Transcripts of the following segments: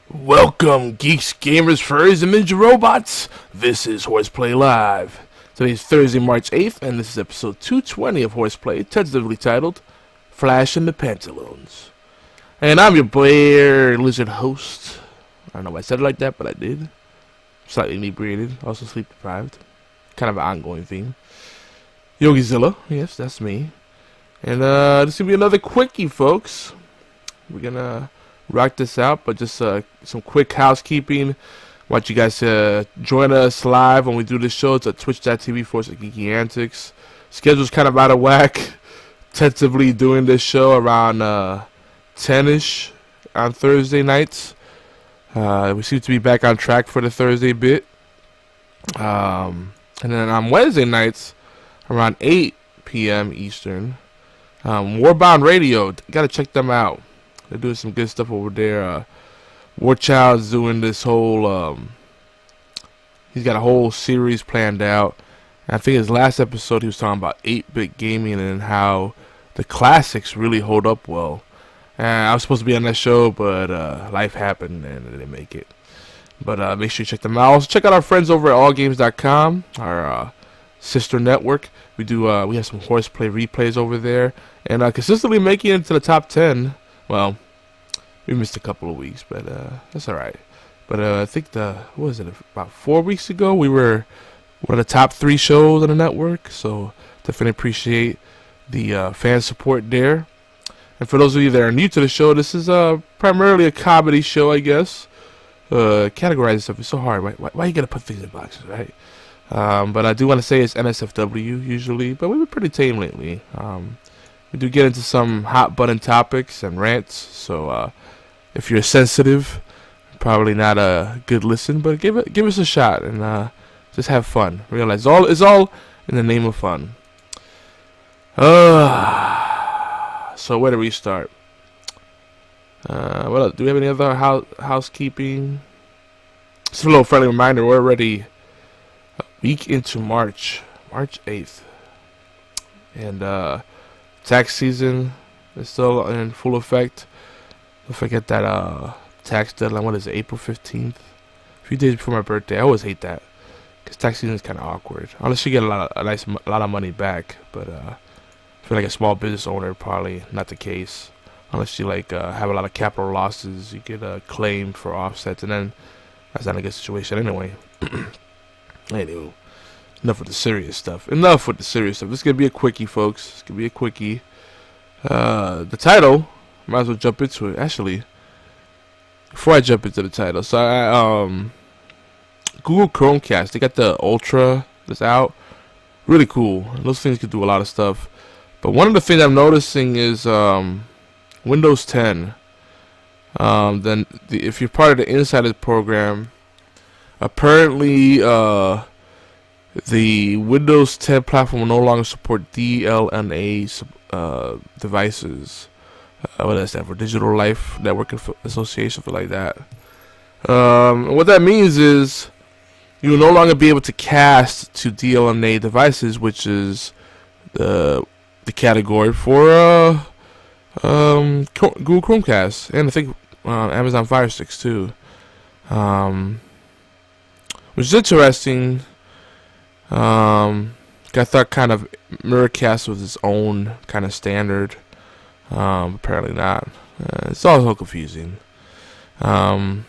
Welcome, geeks, gamers, furries, and ninja robots. This is HorsePLAY Live. Today's Thursday, March 8th, and this is episode 220 of HorsePLAY, tentatively titled Flash in the Pantaloons. And I'm your Blair Lizard host. I don't know why I said it like that, but I did. Slightly inebriated, also sleep deprived. Kind of an ongoing theme. Yogizilla, yes, that's me. And this is going to be another quickie, folks. We're going to rock this out, but just some quick housekeeping. Want you guys to join us live when we do this show. It's at twitch.tv/geeky antics. Schedule's kind of out of whack. Tentatively doing this show around 10ish on Thursday nights. We seem to be back on track for the Thursday bit. And then on Wednesday nights around 8 p.m. Eastern. Warbound Radio, gotta check them out. They're doing some good stuff over there. Warchild's doing this whole, he's got a whole series planned out. And I think his last episode he was talking about 8-bit gaming and how the classics really hold up well. And I was supposed to be on that show, but life happened and I didn't make it. But make sure you check them out. Also check out our friends over at allgames.com, our sister network. We have some horseplay replays over there. And consistently making it into the top 10. Well, we missed a couple of weeks, but that's alright. But I think about 4 weeks ago, we were one of the top 3 shows on the network. So definitely appreciate the fan support there. And for those of you that are new to the show, this is primarily a comedy show, I guess. Categorizing stuff is so hard. Why you gotta put things in boxes, right? But I do want to say it's NSFW usually, but we've been pretty tame lately. We do get into some hot button topics and rants, so if you're sensitive, probably not a good listen, but give us a shot and just have fun. Realize it's all in the name of fun. So where do we start? What else? Do we have any other housekeeping? Just a little friendly reminder, we're already a week into March 8th. And tax season is still in full effect. Don't forget that tax deadline. What is it? April 15th. A few days before my birthday. I always hate that because tax season is kind of awkward. Unless you get a lot of money back. But I feel like a small business owner probably not the case. Unless you have a lot of capital losses, you get a claim for offsets, and then that's not a good situation anyway. Anyway. Enough with the serious stuff. This is going to be a quickie, folks. It's going to be a quickie. The title, might as well jump into it. Actually, before I jump into the title, so Google Chromecast, they got the Ultra that's out. Really cool. Those things can do a lot of stuff. But one of the things I'm noticing is Windows 10. Then if you're part of the Insider program, apparently the Windows 10 platform will no longer support DLNA devices. What is that for? Digital Life Network Association, something like that. What that means is you will no longer be able to cast to DLNA devices, which is the category for Google Chromecast, and I think Amazon Fire Sticks too. Which is interesting. I thought kind of Miracast was its own kind of standard. Apparently not. It's all so confusing. So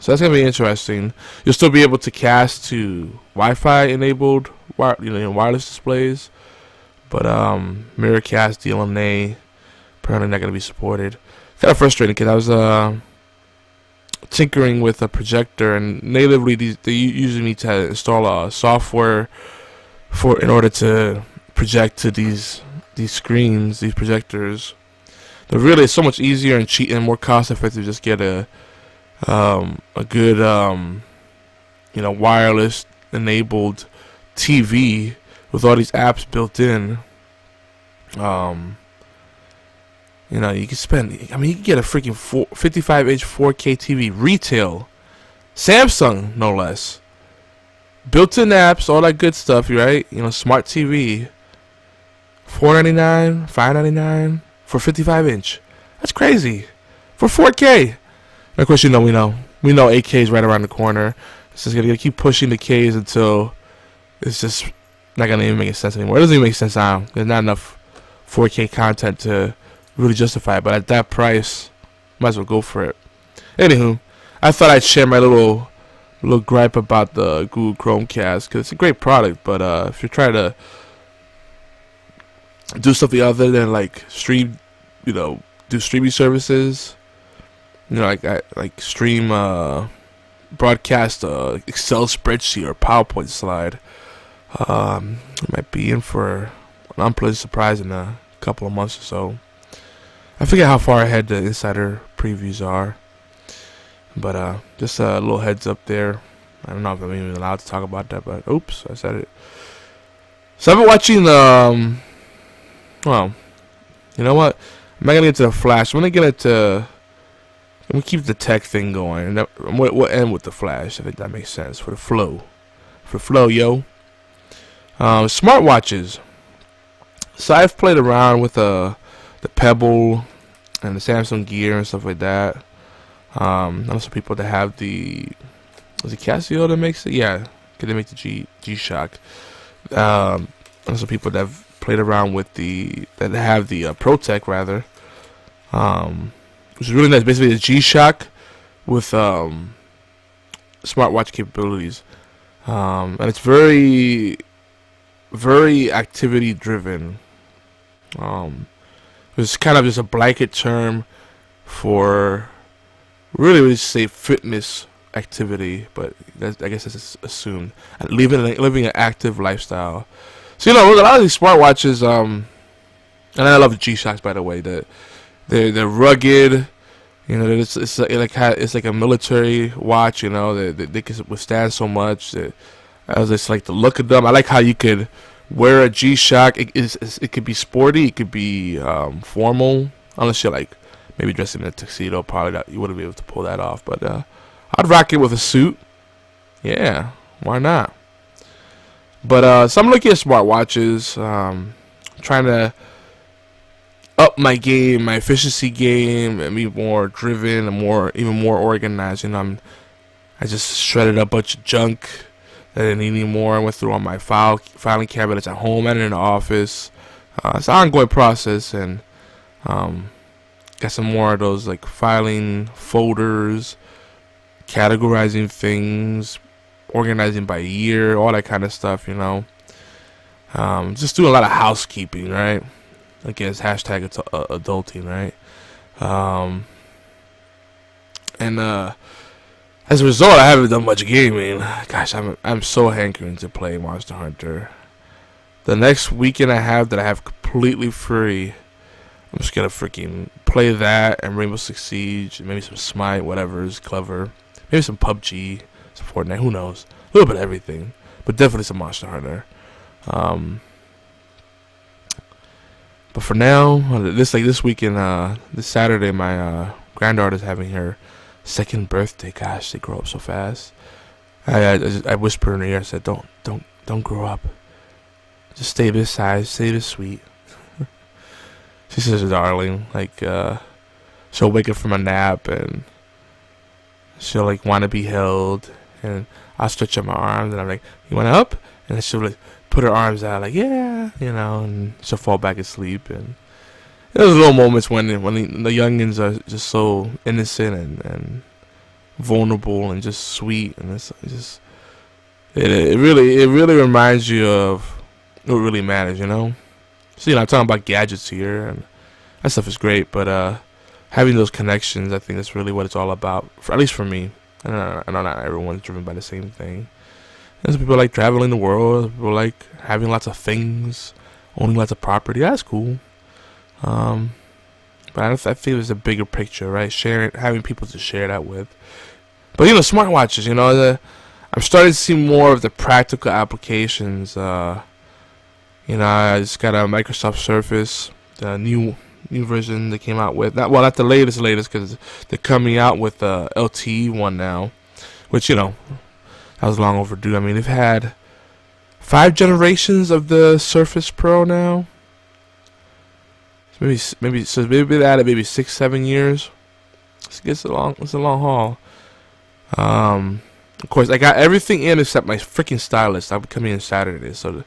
that's gonna be interesting. You'll still be able to cast to Wi-Fi enabled, wireless displays, but Miracast, DLNA, apparently not gonna be supported. Kind of frustrating because I was tinkering with a projector, and natively they usually need to install a software in order to project to these screens, these projectors. But really, it's so much easier and cheap and more cost effective to just get a good wireless enabled TV with all these apps built in. You can spend, you can get a freaking 55-inch 4K TV retail. Samsung, no less. Built-in apps, all that good stuff, right? Smart TV. $499, $599 for 55-inch. That's crazy. For 4K. Of course, we know a.k.a. is right around the corner. It's just gonna keep pushing the K's until it's just not gonna even make sense anymore. It doesn't even make sense now. There's not enough 4K content to really justify it. But at that price, might as well go for it. Anywho, I thought I'd share my little gripe about the Google Chromecast because it's a great product. But if you're trying to do something other than like stream, do streaming services, like stream, broadcast Excel spreadsheet or PowerPoint slide, it might be in for an unpleasant surprise in a couple of months or so. I forget how far ahead the insider previews are, but just a little heads up there. I don't know if I'm even allowed to talk about that, but oops, I said it. So I've been watching well, you know what? I'm not gonna get to the Flash. I'm gonna keep the tech thing going, and we'll end with the Flash. I think that makes sense for the flow. Yo. Smartwatches. So I've played around with the Pebble and the Samsung Gear and stuff like that. I know some people that have was it Casio that makes it? Yeah, because they make the G-Shock. I know some people that have played around with that have the ProTech rather, which is really nice. Basically, the G-Shock with smartwatch capabilities, and it's very, very activity driven. It's kind of just a blanket term for really say fitness activity, but I guess that's assumed. And living an active lifestyle. So a lot of these smartwatches, and I love the G-Shocks by the way. They're rugged. It's like a military watch. They can withstand so much. I just like the look of them. I like how you could wear a G-Shock. It could be sporty. It could be formal. Unless you're like maybe dressed in a tuxedo, probably you wouldn't be able to pull that off. But I'd rock it with a suit. Yeah, why not? But so I'm looking at smartwatches, trying to up my game, my efficiency game, and be more driven and even more organized. I just shredded a bunch of junk that I didn't need anymore. I went through all my filing cabinets at home and in the office. It's an ongoing process, and got some more of those like filing folders, categorizing things, organizing by year, all that kind of stuff. Just doing a lot of housekeeping, right? Against hashtag adulting, right? And as a result, I haven't done much gaming. Gosh, I'm so hankering to play Monster Hunter. The next weekend I have completely free, I'm just gonna freaking play that and Rainbow Six Siege, and maybe some Smite, whatever is clever. Maybe some PUBG, some Fortnite, who knows? A little bit of everything, but definitely some Monster Hunter. But for now, this weekend, this Saturday, my granddaughter's having her second birthday. Gosh, they grow up so fast. I whispered in her ear. I said, "Don't grow up. Just stay this size. Stay this sweet." She's such a darling. She'll wake up from a nap and she'll want to be held, and I'll stretch out my arms and I'm like, "You want up?" And then she'll put her arms out "Yeah," and she'll fall back asleep. And there's little moments when the youngins are just so innocent and vulnerable and just sweet, and it really reminds you of what really matters, So I'm talking about gadgets here, and that stuff is great, but having those connections, I think that's really what it's all about. At least for me. I know not everyone's driven by the same thing. There's people like traveling the world. People like having lots of things, owning lots of property. That's cool. But I feel there's a bigger picture, right? Having people to share that with. But smartwatches. I'm starting to see more of the practical applications. I just got a Microsoft Surface, the new version they came out with. Not the latest, because they're coming out with the LTE one now, which that was long overdue. I mean, they've had 5 generations of the Surface Pro now. Maybe they added maybe 6-7 years. It's a long haul. Of course, I got everything in except my freaking stylus. I'm coming in Saturday, so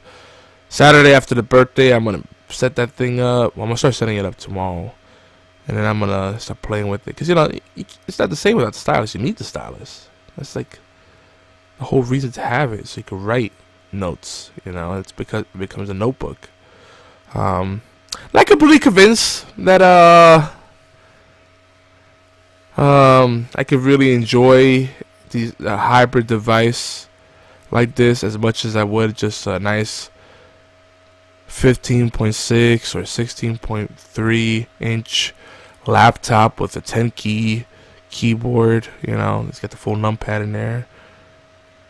Saturday after the birthday, I'm gonna set that thing up. Well, I'm gonna start setting it up tomorrow, and then I'm gonna start playing with it. Cause it's not the same without the stylus. You need the stylus. That's like the whole reason to have it, so you can write notes. It's because it becomes a notebook. Not completely convinced that I could really enjoy a hybrid device like this as much as I would just a nice 15.6 or 16.3 inch laptop with a 10 key keyboard. It's got the full numpad in there.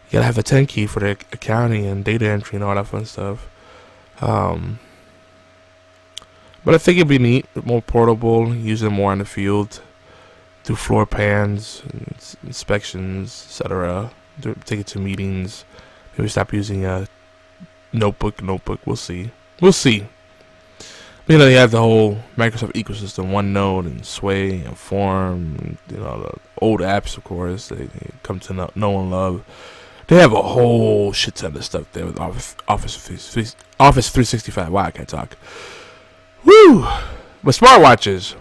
You gotta have a 10 key for the accounting and data entry and all that fun stuff. But I think it'd be neat, more portable, use it more in the field, do floor pans, inspections, etc. Take it to meetings. Maybe stop using a notebook. We'll see. You have the whole Microsoft ecosystem, OneNote and Sway and Form, and, the old apps, of course, they come to know and love. They have a whole shit ton of stuff there with Office 365. Wow, I can't talk. Woo! But smartwatches.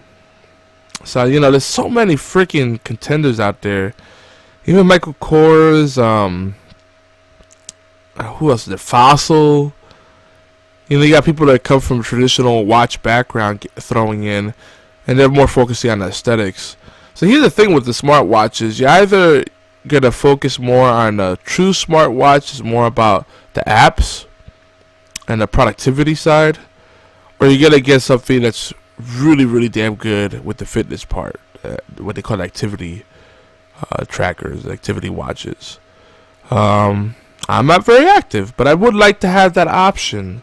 So, there's so many freaking contenders out there. Even Michael Kors, who else is there? Fossil. You got people that come from traditional watch background throwing in, and they're more focusing on the aesthetics. So here's the thing with the smartwatches. You either going to focus more on a true smartwatch, is more about the apps and the productivity side, or you're going to get something that's really, really damn good with the fitness part, what they call activity trackers, activity watches. I'm not very active, but I would like to have that option.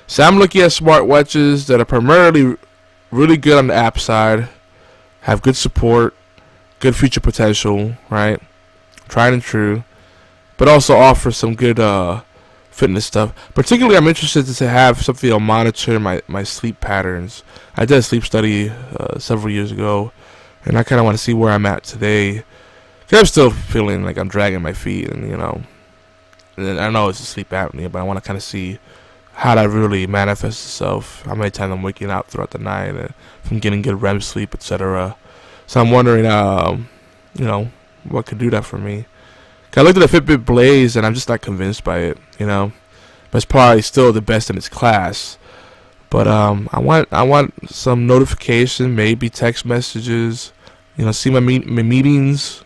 So I'm looking at smartwatches that are primarily really good on the app side, have good support, good feature potential, right? Tried and true, but also offer some good fitness stuff. Particularly, I'm interested to have something that'll monitor my sleep patterns. I did a sleep study several years ago, and I kind of want to see where I'm at today. Cause I'm still feeling like I'm dragging my feet, and I know it's a sleep apnea, but I want to kind of see how that really manifests itself. How many times I'm waking up throughout the night, and if I'm getting good REM sleep, etc. So I'm wondering, what could do that for me. I looked at the Fitbit Blaze and I'm just not convinced by it, but it's probably still the best in its class. But I want some notification, maybe text messages, see my meetings,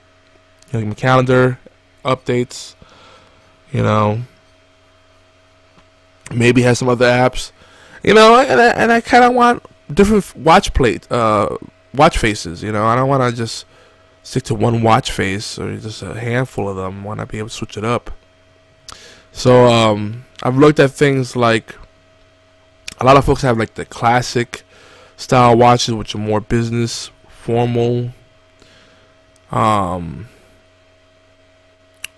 my calendar updates, maybe have some other apps, and I kind of want different watch faces, I don't want to just stick to one watch face or just a handful of them. Want to be able to switch it up. So I've looked at things like a lot of folks have like the classic style watches, which are more business formal. But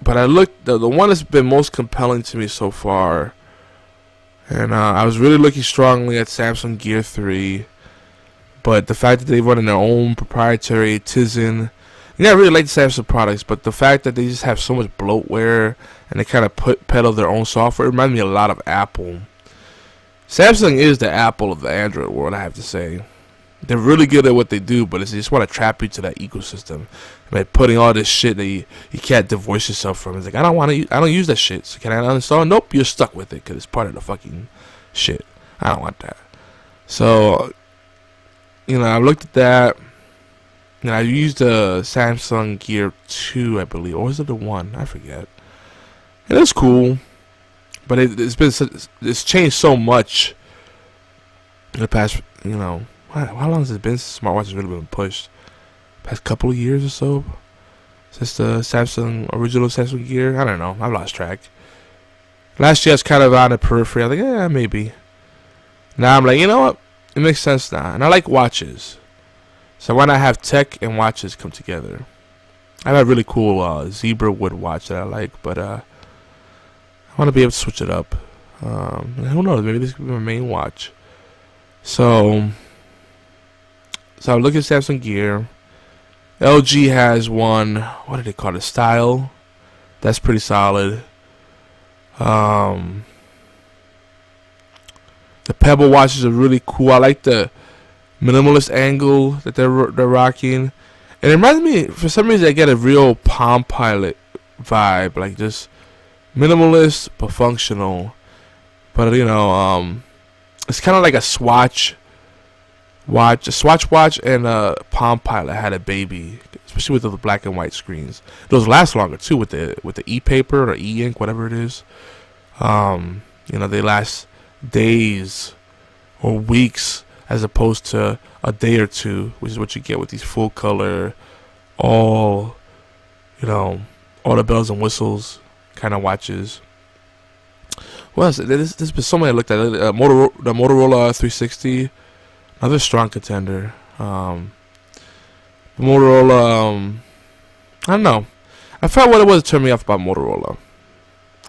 I looked the one that's been most compelling to me so far, and I was really looking strongly at Samsung Gear 3. But the fact that they run in their own proprietary Tizen. I really like the Samsung products, but the fact that they just have so much bloatware and they kind of peddle their own software, it reminds me a lot of Apple. Samsung is the Apple of the Android world, I have to say. They're really good at what they do, but they just want to trap you to that ecosystem. Putting all this shit that you can't divorce yourself from. It's like, I don't use that shit. So can I uninstall? Nope, you're stuck with it because it's part of the fucking shit. I don't want that. So, I looked at that. And I used the Samsung Gear 2, I believe, or was it the 1? I forget. And it's cool, but it's changed so much in the past. How long has it been since smartwatches really been pushed? Past couple of years or so, since the original Samsung Gear. I don't know. I've lost track. Last year I was kind of on the periphery. I was like, yeah, maybe. Now I'm like, you know what? It makes sense now, and I like watches. So why not have tech and watches come together? I have a really cool zebra wood watch that I like, but I want to be able to switch it up. Who knows? Maybe this could be my main watch. So I look at Samsung Gear. LG has one. What do they call it? Style. That's pretty solid. The Pebble watches are really cool. I like the minimalist angle that they're rocking. And it reminds me, for some reason, I get a real Palm Pilot vibe, like just minimalist but functional. But it's kind of like a Swatch watch. A Swatch watch and a Palm Pilot had a baby, especially with the black and white screens. Those last longer too with the e-paper or e-ink, whatever it is. They last days or weeks as opposed to a day or two, which is what you get with these full color, all the bells and whistles kind of watches. Well, there's been so many I looked at. The Motorola 360, another strong contender. Motorola, I don't know. I felt what it was that turned me off about Motorola.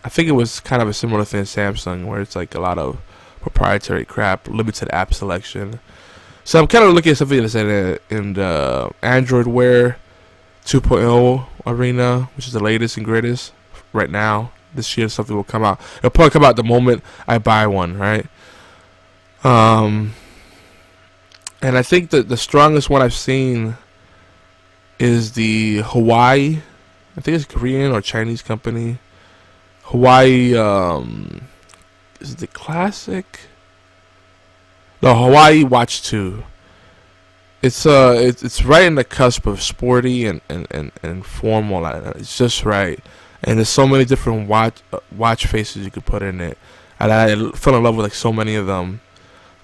I think it was kind of a similar thing to Samsung, where it's like a lot of proprietary crap, limited app selection. So I'm kind of looking at something that's in the Android Wear 2.0 arena, which is the latest and greatest right now. This year something will come out. It'll probably come out the moment I buy one, right? And I think that the strongest one I've seen is the Hawaii. I think it's Korean or Chinese company. Hawaii, is it the classic? No, Hawaii Watch 2. It's right in the cusp of sporty and formal. It's just right. And there's so many different watch faces you could put in it. And I fell in love with like so many of them.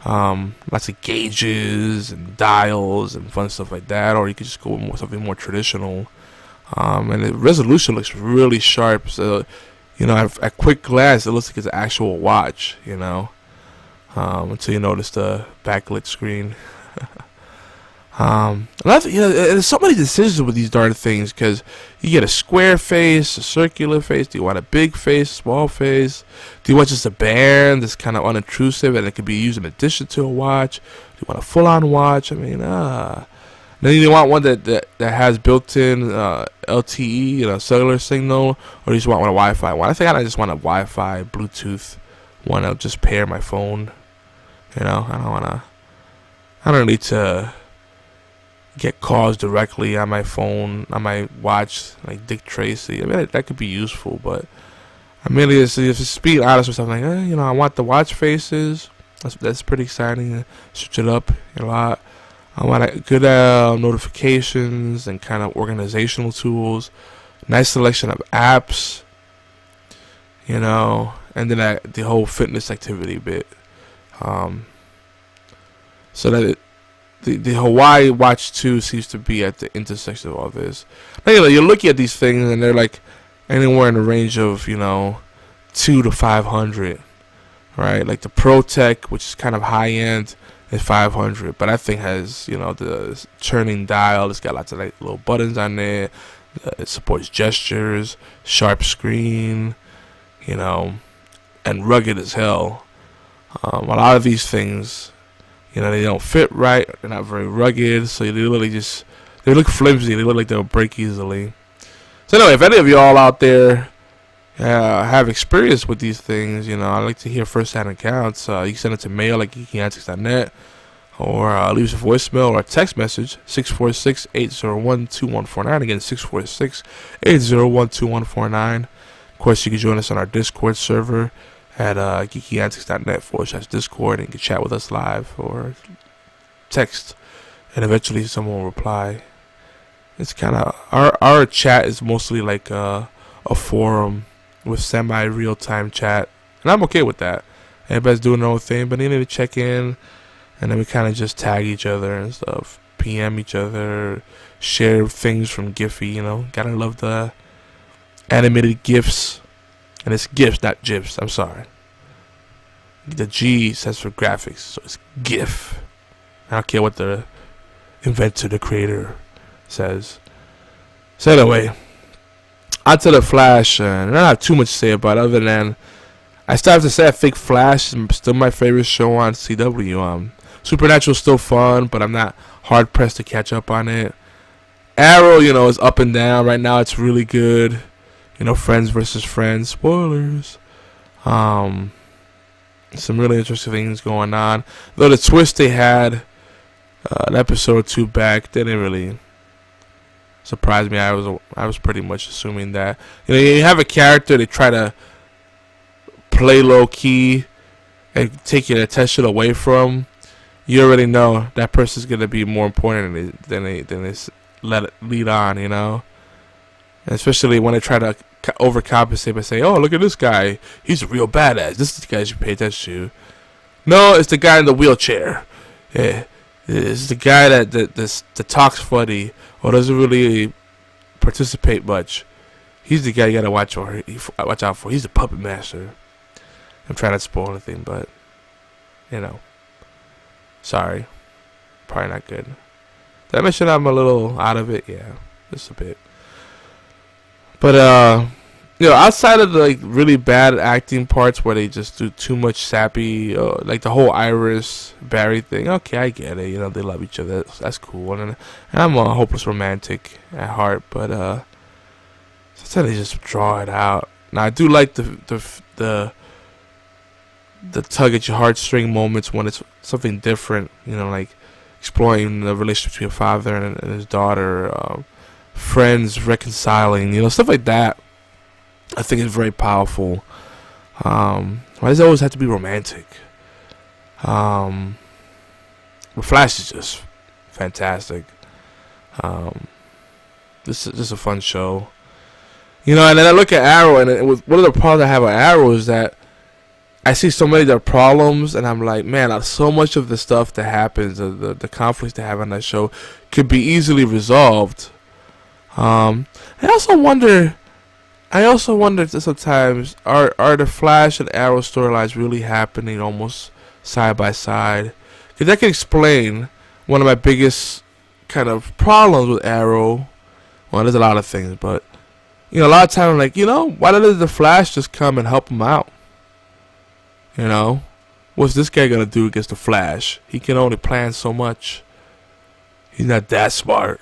Lots of gauges and dials and fun stuff like that. Or you could just go with something more traditional. And the resolution looks really sharp. So, at quick glance, it looks like it's an actual watch, until you notice the backlit screen. There's so many decisions with these darn things, because you get a square face, a circular face. Do you want a big face, small face? Do you want just a band that's kind of unintrusive and it could be used in addition to a watch? Do you want a full-on watch? Then you want one that has built-in LTE, cellular signal, or you just want a Wi-Fi one. I think I just want a Wi-Fi, Bluetooth one that'll just pair my phone. I don't need to get calls directly on my phone, on my watch, like Dick Tracy. That could be useful, but if be honest with something, I want the watch faces. That's pretty exciting. Switch it up a lot. I want good notifications and kind of organizational tools. Nice selection of apps, and then the whole fitness activity bit. So that the Hawaii Watch 2 seems to be at the intersection of all this. You're looking at these things and they're like anywhere in the range of, $200 to $500, right? Like the Pro Tech, which is kind of high end, is $500, but that thing has, the turning dial. It's got lots of like little buttons on there. It supports gestures, sharp screen, and rugged as hell. A lot of these things, they don't fit right. They're not very rugged, so they look flimsy. They look like they'll break easily. So anyway, if any of y'all out there have experience with these things, I'd like to hear first-hand accounts. You can send it to mail at geekantics.net, or leave us a voicemail or a text message, 646-801-2149. Again, 646-801-2149. Of course, you can join us on our Discord server at geekantics.net/Discord, and you can chat with us live or text, and eventually someone will reply. It's kind of, our chat is mostly like a forum with semi-real-time chat, and I'm okay with that. Everybody's doing their own thing, but they need to check in, and then we kind of just tag each other and stuff, PM each other, share things from Giphy, Gotta love the animated GIFs. And it's GIFs, not GIFs. I'm sorry. The G stands for graphics, so it's GIF. I don't care what the inventor, the creator, says. So anyway, onto the Flash. And I don't have too much to say about it, other than I still have to say I think Flash is still my favorite show on CW. Supernatural's still fun, but I'm not hard pressed to catch up on it. Arrow, is up and down. Right now, it's really good. Friends versus friends. Spoilers. Some really interesting things going on. Though the twist they had an episode or two back didn't really surprise me. I was pretty much assuming that. You have a character, they try to play low key and take your attention away from. You already know that person's gonna be more important than they let it lead on. And especially when they try to overcompensate by saying, "Oh, look at this guy. He's a real badass. This is the guy you should pay attention to." No, it's the guy in the wheelchair. Yeah, it's the guy that talks funny or doesn't really participate much. He's the guy you gotta watch out for. He's the puppet master. I'm trying not to spoil anything, but sorry, probably not good. Did I mention I'm a little out of it? Yeah, just a bit. But outside of the really bad acting parts where they just do too much sappy, like the whole Iris Barry thing. Okay, I get it. They love each other. That's cool. And I'm a hopeless romantic at heart, but sometimes they just draw it out. Now I do like the tug at your heartstring moments when it's something different. Like exploring the relationship between a father and his daughter. Friends reconciling, stuff like that. I think is very powerful. Why does it always have to be romantic? But Flash is just fantastic. This is just a fun show. And then I look at Arrow, and one of the problems I have with Arrow is that I see so many of their problems, and I'm like, man, so much of the stuff that happens, the conflicts they have on that show, could be easily resolved. I also wonder if sometimes are the Flash and Arrow storylines really happening almost side by side? Because that can explain one of my biggest kind of problems with Arrow. Well, there's a lot of things, but a lot of times I'm like, why doesn't the Flash just come and help him out? What's this guy gonna do against the Flash? He can only plan so much. He's not that smart.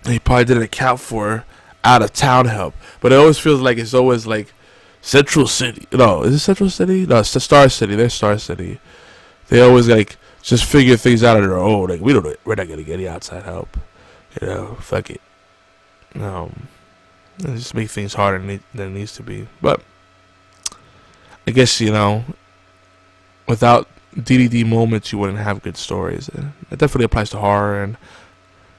He probably didn't account for out of town help, but it always feels like it's always like Central City. No, is it Central City? No, it's the Star City. They're Star City. They always like just figure things out on their own. Like we're not gonna get any outside help. Fuck it. It just make things harder than it needs to be. But I guess without DDD moments, you wouldn't have good stories. It definitely applies to horror and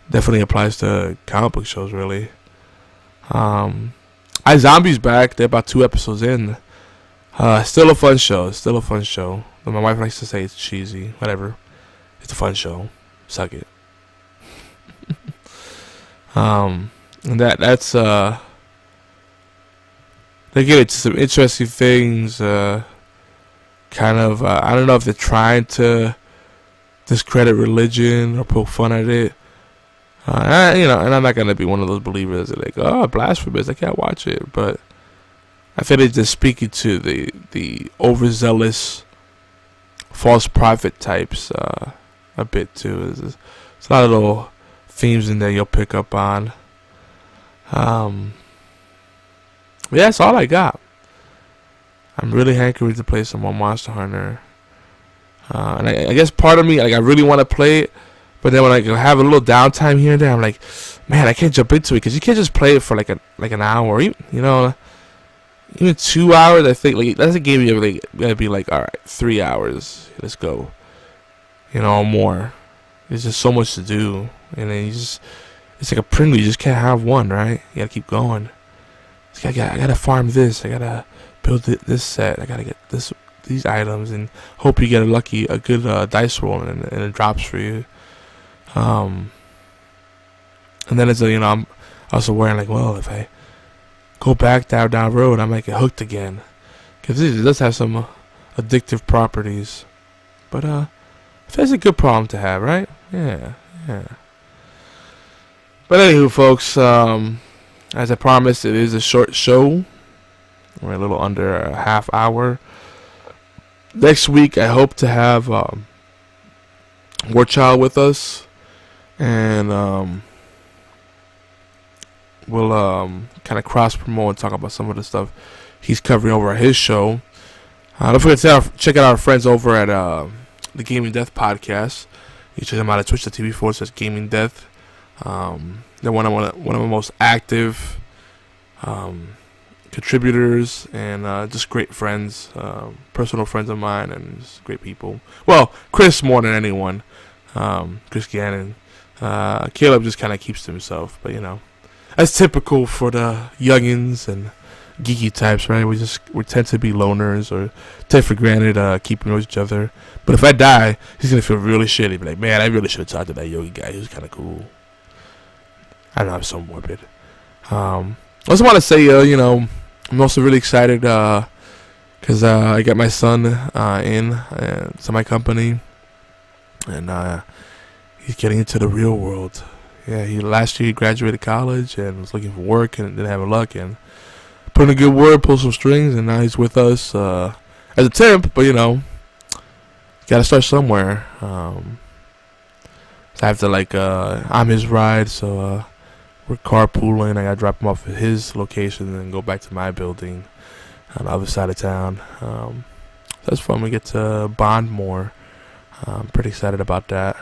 definitely applies to comic book shows, really. iZombie's back. They're about 2 episodes in. Still a fun show. My wife likes to say it's cheesy. Whatever. It's a fun show. Suck it. And that's they get into some interesting things. I don't know if they're trying to discredit religion or poke fun at it. And I'm not gonna be one of those believers that like, oh, blasphemous, I can't watch it. But I feel it's just speaking to the overzealous false prophet types a bit too. There's a lot of little themes in there you'll pick up on. Yeah, that's all I got. I'm really hankering to play some more Monster Hunter. And I guess part of me, like, I really want to play it. But then when I have a little downtime here and there, I'm like, man, I can't jump into it because you can't just play it for like an hour, or even 2 hours. I think like that's a game you really gotta be like, all right, 3 hours, let's go, or more. There's just so much to do, and then it's like a Pringle. You just can't have one, right? You gotta keep going. I gotta farm this. I gotta build this set. I gotta get these items, and hope you get a good dice roll, and it drops for you. And then it's I'm also worrying like, well, if I go back down road, I might get hooked again, because it does have some addictive properties. But that's a good problem to have, right? Yeah. But anywho, folks, as I promised, it is a short show. We're a little under a half hour. Next week, I hope to have Warchild with us. And we'll kind of cross promote and talk about some of the stuff he's covering over at his show. Don't forget to check out our friends over at the Gaming Death podcast. You check them out at twitch.tv/says Gaming Death. They're one of the most active contributors and just great friends, personal friends of mine, and just great people. Well, Chris more than anyone. Chris Gannon. Caleb just kind of keeps to himself, but that's typical for the youngins and geeky types, right? We tend to be loners or take for granted keeping with each other. But if I die, he's gonna feel really shitty. Be like, man, I really should have talked to that Yogi guy. He was kind of cool. I don't know, I'm so morbid. I also want to say, I'm also really excited because I got my son to my company, and he's getting into the real world. Yeah, last year he graduated college and was looking for work and didn't have luck, and put in a good word, pulled some strings, and now he's with us as a temp. But gotta start somewhere. So I have to I'm his ride, so we're carpooling. I gotta drop him off at his location and then go back to my building on the other side of town. That's fun. We get to bond more. I'm pretty excited about that.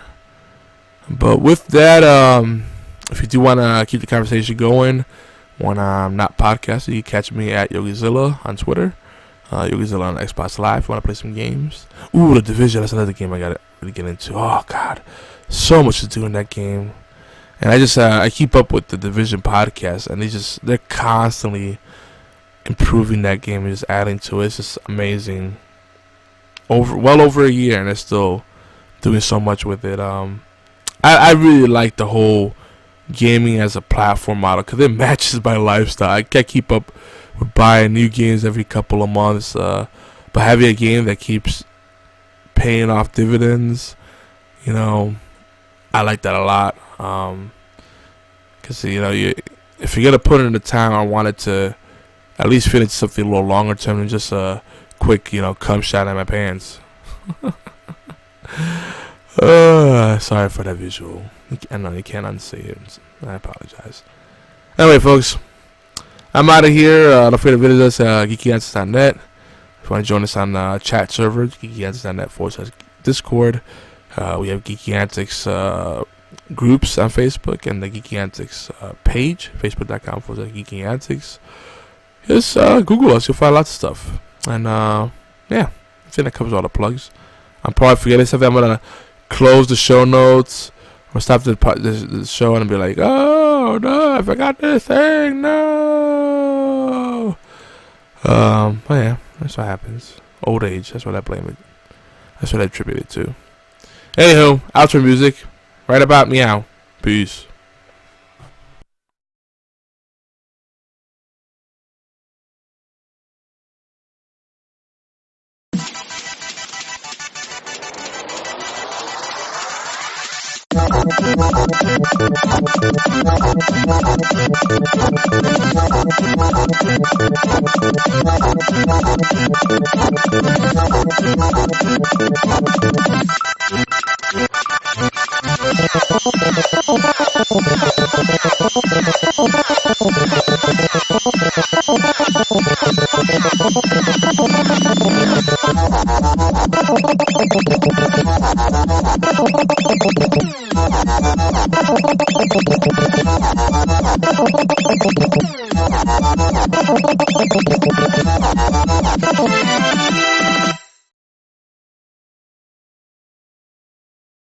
But with that, if you do want to keep the conversation going when I'm not podcasting, you can catch me at Yogizilla on Twitter. Yogizilla on Xbox Live if you want to play some games. Ooh, The Division. That's another game I got to really get into. Oh, God. So much to do in that game. And I keep up with the Division podcast, and they're constantly improving that game and just adding to it. It's just amazing. Well over a year, and they're still doing so much with it. I really like the whole gaming as a platform model because it matches my lifestyle. I can't keep up with buying new games every couple of months, but having a game that keeps paying off dividends, I like that a lot. Because if you're gonna put it in the time, I want it to at least fit into something a little longer term than just a quick, cum shot at my pants. Sorry for that visual. I know you can't unsee it. I apologize. Anyway, folks, I'm out of here. Don't forget to visit us at geekyanswers.net. If you want to join us on chat server, geekyanswers.net/Discord. We have Geeky Antics groups on Facebook and the Geeky Antics page, facebook.com/Geeky Antics. Just Google us. You'll find lots of stuff. And, yeah, I think that covers all the plugs. I'm probably forgetting something. I'm going to close the show notes or stop the show and be like, oh, no, I forgot this thing. No. But, yeah, that's what happens. Old age. That's what I blame it. That's what I attribute it to. Anywho, outro music. Right about meow. Peace.